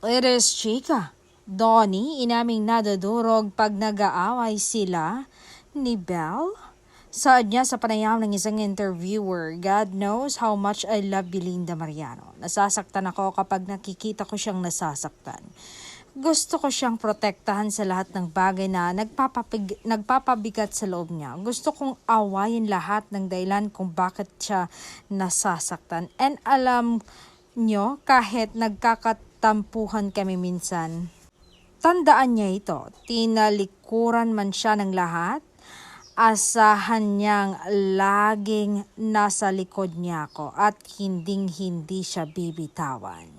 It is Chika. Donnie, inaming nadudurog pag nag-aaway sila ni Belle. Saad niya sa panayam ng isang interviewer, God knows how much I love Belinda Mariano. Nasasaktan ako kapag nakikita ko siyang nasasaktan. Gusto ko siyang protektahan sa lahat ng bagay na nagpapabigat sa loob niya. Gusto kong awayin lahat ng dahilan kung bakit siya nasasaktan. And alam nyo, kahit nagkakatampuhan kami minsan, tandaan niya ito, tinalikuran man siya ng lahat, asahan niyang laging nasa likod niya ako at hinding-hindi siya bibitawan.